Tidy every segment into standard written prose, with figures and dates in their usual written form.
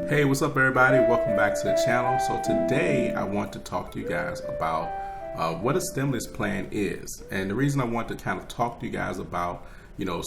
Hey, what's up everybody? Welcome back to the channel. So today I want to talk to you guys about what a stimulus plan is. And the reason I want to kind of talk to you guys about,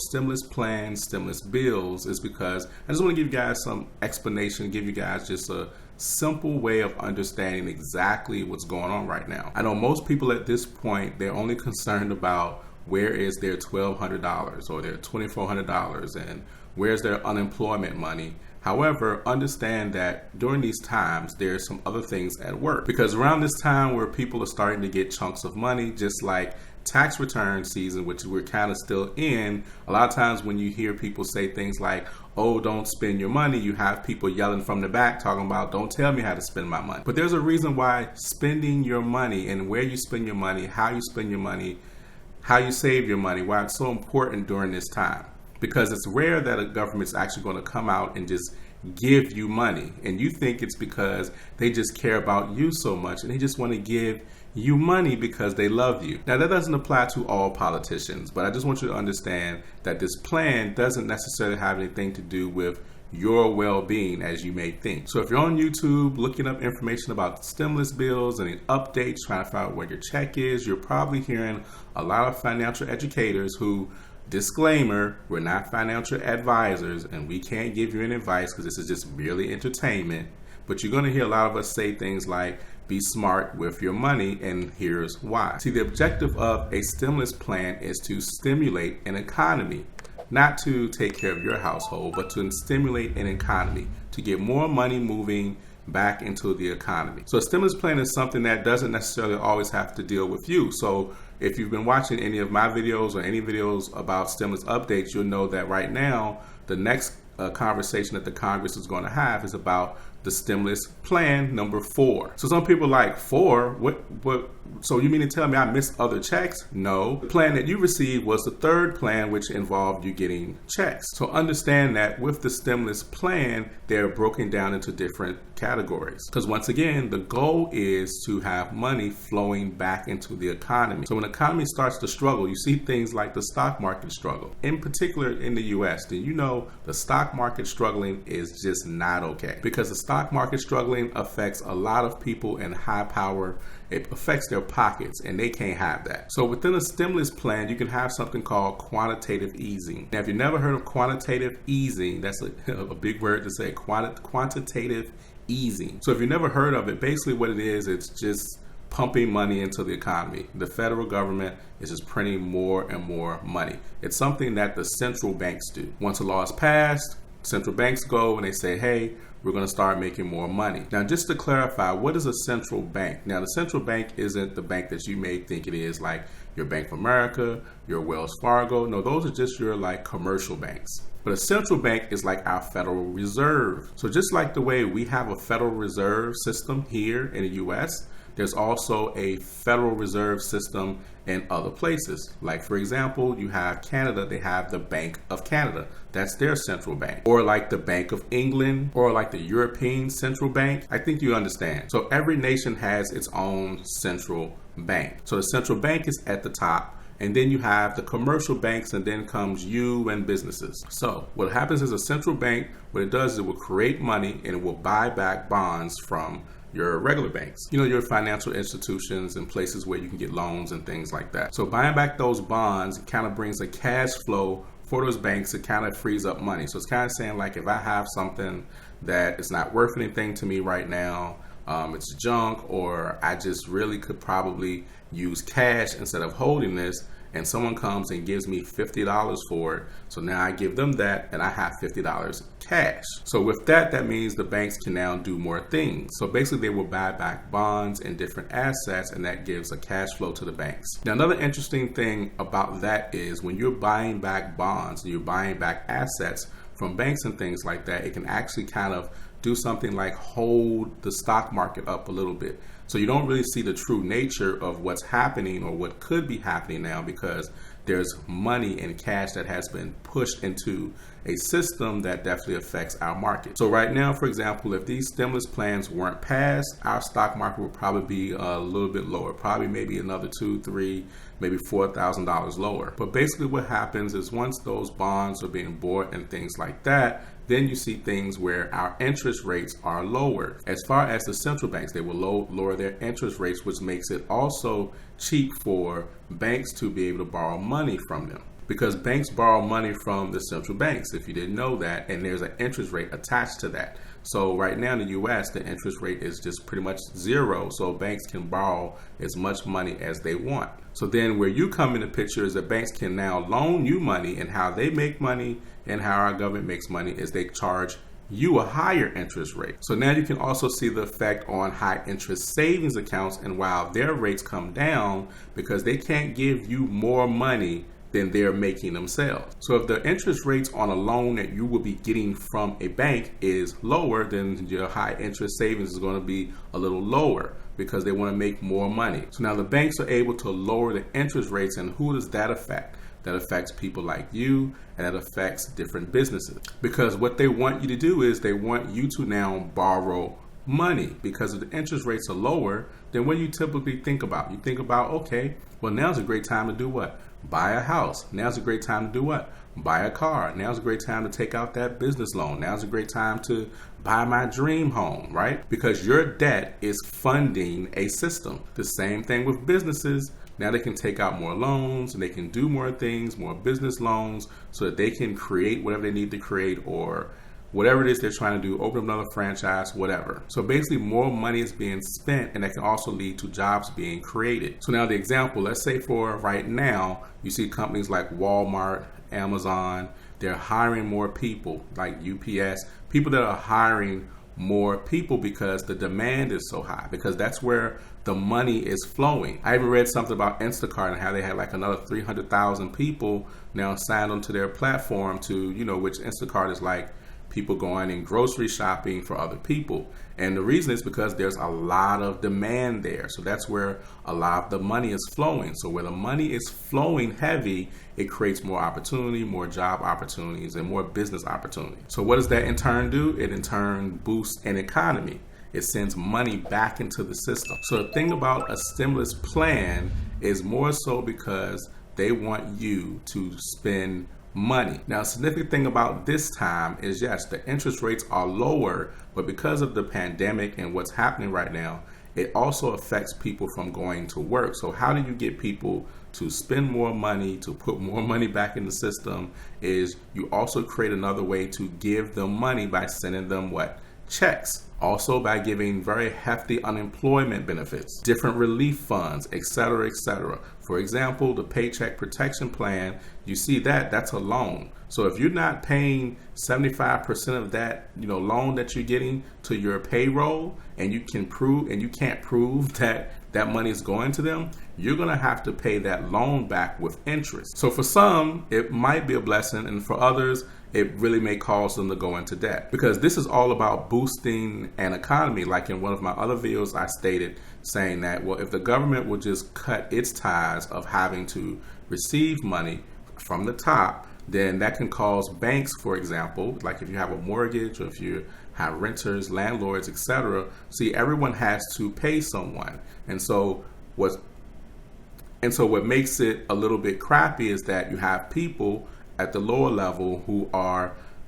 stimulus plans, stimulus bills is because I just want to give you guys some explanation, give you guys just a simple way of understanding exactly what's going on right now. I know most people at this point, they're only concerned about where is their $1,200 or their $2,400 and where's their unemployment money. However, understand that during these times, there's some other things at work, because around this time where people are starting to get chunks of money, just like tax return season, which we're kind of still in, a lot of times when you hear people say things like, oh, don't spend your money, you have people yelling from the back talking about, don't tell me how to spend my money. But there's a reason why spending your money and where you spend your money, how you spend your money, how you save your money, why it's so important during this time. Because it's rare that a government's actually going to come out and just give you money. And you think it's because they just care about you so much and they just want to give you money because they love you. Now, that doesn't apply to all politicians, but I just want you to understand that this plan doesn't necessarily have anything to do with your well-being as you may think. So if you're on YouTube looking up information about stimulus bills and updates, trying to find out where your check is, you're probably hearing a lot of financial educators who, disclaimer, we're not financial advisors and we can't give you any advice because this is just merely entertainment. But you're going to hear a lot of us say things like, be smart with your money, and here's why. See, the objective of a stimulus plan is to stimulate an economy, not to take care of your household, but to stimulate an economy, to get more money moving back into the economy. So a stimulus plan is something that doesn't necessarily always have to deal with you. So if you've been watching any of my videos or any videos about stimulus updates, you'll know that right now, the next conversation that the Congress is going to have is about the stimulus plan number 4. So some people are like, 4? What? So you mean to tell me I missed other checks? No. The plan that you received was the 3rd plan, which involved you getting checks. So understand that with the stimulus plan, they're broken down into different categories. Because once again, the goal is to have money flowing back into the economy. So when the economy starts to struggle, you see things like the stock market struggle. In particular in the US, then you know the stock market struggling is just not okay. Because the stock market struggling affects a lot of people in high power. It affects their pockets and they can't have that. So within a stimulus plan, you can have something called quantitative easing. Now, if you've never heard of quantitative easing, that's a big word to say, quantitative easing. So if you've never heard of it, basically what it is, it's just pumping money into the economy. The federal government is just printing more and more money. It's something that the central banks do. Once a law is passed, central banks go and they say, hey, we're going to start making more money. Now, just to clarify, what is a central bank? Now, the central bank isn't the bank that you may think it is, like your Bank of America, your Wells Fargo. No, those are just your like commercial banks. But a central bank is like our Federal Reserve. So just like the way we have a Federal Reserve system here in the US, there's also a Federal Reserve system in other places. Like, for example, you have Canada, they have the Bank of Canada. That's their central bank. Or like the Bank of England, or like the European Central Bank. I think you understand. So every nation has its own central bank. So the central bank is at the top. And then you have the commercial banks, and then comes you and businesses. So what happens is a central bank, what it does is it will create money and it will buy back bonds from your regular banks, your financial institutions and places where you can get loans and things like that. So buying back those bonds kind of brings a cash flow for those banks. It kind of frees up money. So it's kind of saying, like, if I have something that is not worth anything to me right now, it's junk, or I just really could probably use cash instead of holding this, and someone comes and gives me $50 for it. So now I give them that and I have $50 cash. So with that, that means the banks can now do more things. So basically they will buy back bonds and different assets, and that gives a cash flow to the banks. Now, another interesting thing about that is when you're buying back bonds and you're buying back assets from banks and things like that, it can actually kind of do something like hold the stock market up a little bit. So you don't really see the true nature of what's happening or what could be happening now, because there's money and cash that has been pushed into a system that definitely affects our market. So right now, for example, if these stimulus plans weren't passed, our stock market would probably be a little bit lower, probably maybe another $2,000, $3,000, maybe $4,000 lower. But basically what happens is once those bonds are being bought and things like that, then you see things where our interest rates are lower. As far as the central banks, they will lower their interest rates, which makes it also cheap for banks to be able to borrow money from them. Because banks borrow money from the central banks, if you didn't know that, and there's an interest rate attached to that. So right now in the US, the interest rate is just pretty much zero, so banks can borrow as much money as they want. So then where you come in the picture is that banks can now loan you money, and how they make money and how our government makes money is they charge you a higher interest rate. So now you can also see the effect on high interest savings accounts, and while their rates come down because they can't give you more money than they're making themselves. So if the interest rates on a loan that you will be getting from a bank is lower, then your high interest savings is going to be a little lower because they want to make more money. So now the banks are able to lower the interest rates, and who does that affect? That affects people like you, and that affects different businesses. Because what they want you to do is they want you to now borrow money, because if the interest rates are lower, then what do you typically think about? You think about, okay, well, now's a great time to do what? Buy a house. Now's a great time to do what? Buy a car. Now's a great time to take out that business loan. Now's a great time to buy my dream home, right? Because your debt is funding a system. The same thing with businesses. Now they can take out more loans, and they can do more things, more business loans, so that they can create whatever they need to create, or whatever it is they're trying to do, open up another franchise, whatever. So basically more money is being spent, and that can also lead to jobs being created. So now the example, let's say for right now, you see companies like Walmart, Amazon, they're hiring more people, like UPS, people that are hiring more people because the demand is so high, because that's where the money is flowing. I even read something about Instacart and how they had like another 300,000 people now signed onto their platform to, which Instacart is like people going and grocery shopping for other people. And the reason is because there's a lot of demand there. So that's where a lot of the money is flowing. So where the money is flowing heavy, it creates more opportunity, more job opportunities, and more business opportunity. So what does that in turn do? It in turn boosts an economy. It sends money back into the system. So the thing about a stimulus plan is more so because they want you to spend money. Now, a significant thing about this time is, yes, the interest rates are lower, but because of the pandemic and what's happening right now, it also affects people from going to work. So how do you get people to spend more money, to put more money back in the system? Is you also create another way to give them money by sending them what? Checks. Also by giving very hefty unemployment benefits, different relief funds, etc., etc. For example, the Paycheck Protection Plan, you see that's a loan. So if you're not paying 75% of that, loan that you're getting to your payroll, and you can't prove that that money is going to them, you're going to have to pay that loan back with interest. So for some, it might be a blessing, and for others, it really may cause them to go into debt, because this is all about boosting an economy. Like in one of my other videos, I stated saying that, well, if the government would just cut its ties of having to receive money from the top, then that can cause banks, for example, like if you have a mortgage or if you have renters, landlords, etc. See, everyone has to pay someone. And so what makes it a little bit crappy is that you have people at the lower level who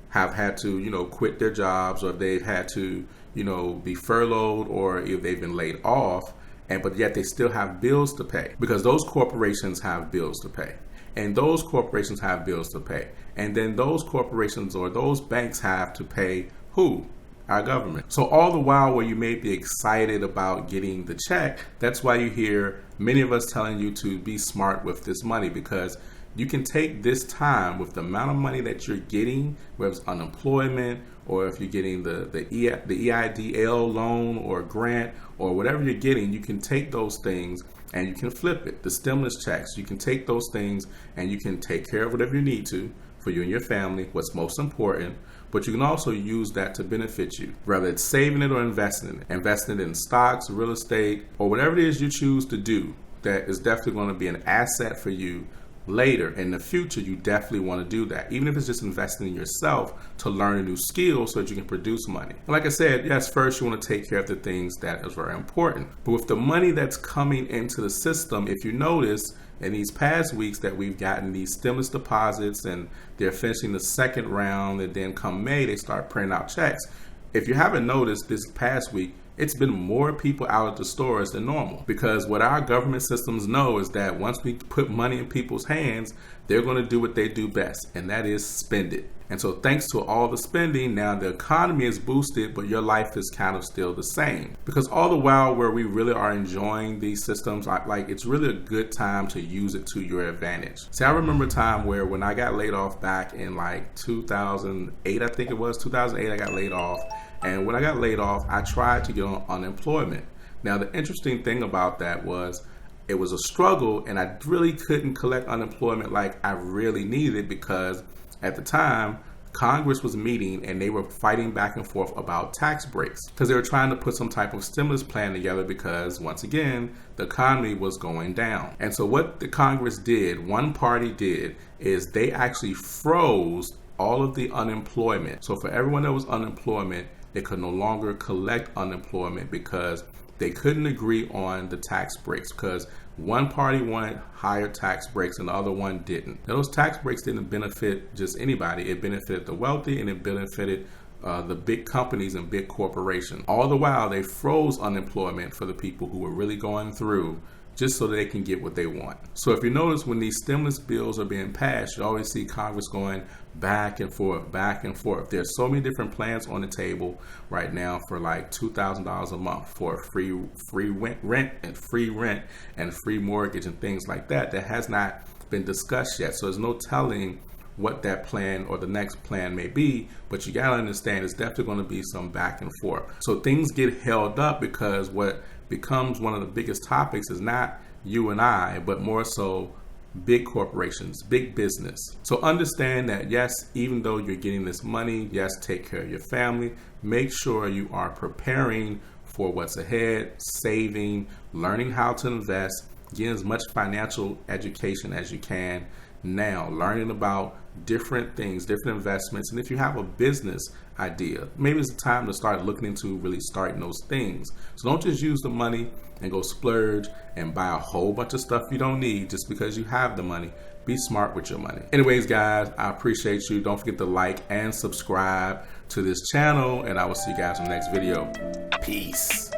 have had to, quit their jobs, or they've had to, be furloughed, or if they've been laid off, but yet they still have bills to pay, because those corporations have bills to pay. And those corporations have bills to pay. And then those corporations or those banks have to pay who? Our government. So all the while where you may be excited about getting the check, that's why you hear many of us telling you to be smart with this money, because you can take this time with the amount of money that you're getting, whether it's unemployment, or if you're getting the EIDL loan or grant or whatever you're getting, you can take those things and you can flip it. The stimulus checks, you can take those things and you can take care of whatever you need to for you and your family, what's most important, but you can also use that to benefit you, whether it's saving it or investing in it. Investing it in stocks, real estate, or whatever it is you choose to do that is definitely going to be an asset for you later. In the future, you definitely want to do that, even if it's just investing in yourself to learn a new skill so that you can produce money. And like I said, yes, first you want to take care of the things that is very important. But with the money that's coming into the system, if you notice, in these past weeks that we've gotten these stimulus deposits and they're finishing the second round, and then come May, they start printing out checks. If you haven't noticed this past week, it's been more people out at the stores than normal, because what our government systems know is that once we put money in people's hands, they're going to do what they do best, and that is spend it. And so thanks to all the spending, now the economy is boosted, but your life is kind of still the same. Because all the while where we really are enjoying these systems, like it's really a good time to use it to your advantage. See, I remember a time where when I got laid off back in like 2008, I think it was 2008, I got laid off. And when I got laid off, I tried to get on unemployment. Now, the interesting thing about that was it was a struggle, and I really couldn't collect unemployment like I really needed it, because at the time, Congress was meeting and they were fighting back and forth about tax breaks, because they were trying to put some type of stimulus plan together, because once again, the economy was going down. And so what the Congress did, one party did, is they actually froze all of the unemployment. So for everyone that was unemployment, they could no longer collect unemployment because they couldn't agree on the tax breaks, because one party wanted higher tax breaks and the other one didn't. Now, those tax breaks didn't benefit just anybody. It benefited the wealthy, and it benefited the big companies and big corporations. All the while, they froze unemployment for the people who were really going through, just so that they can get what they want. So if you notice, when these stimulus bills are being passed, you always see Congress going back and forth, back and forth. There's so many different plans on the table right now for like $2,000 a month for free rent and free mortgage and things like that has not been discussed yet. So there's no telling what that plan or the next plan may be, but you gotta understand it's definitely going to be some back and forth. So things get held up because what becomes one of the biggest topics is not you and I, but more so big corporations, big business. So understand that, yes, even though you're getting this money, yes, take care of your family. Make sure you are preparing for what's ahead, saving, learning how to invest, getting as much financial education as you can now, learning about different things, different investments. And if you have a business idea, maybe it's the time to start looking into really starting those things. So don't just use the money and go splurge and buy a whole bunch of stuff you don't need just because you have the money. Be smart with your money. Anyways, guys, I appreciate you. Don't forget to like and subscribe to this channel, and I will see you guys in the next video. Peace.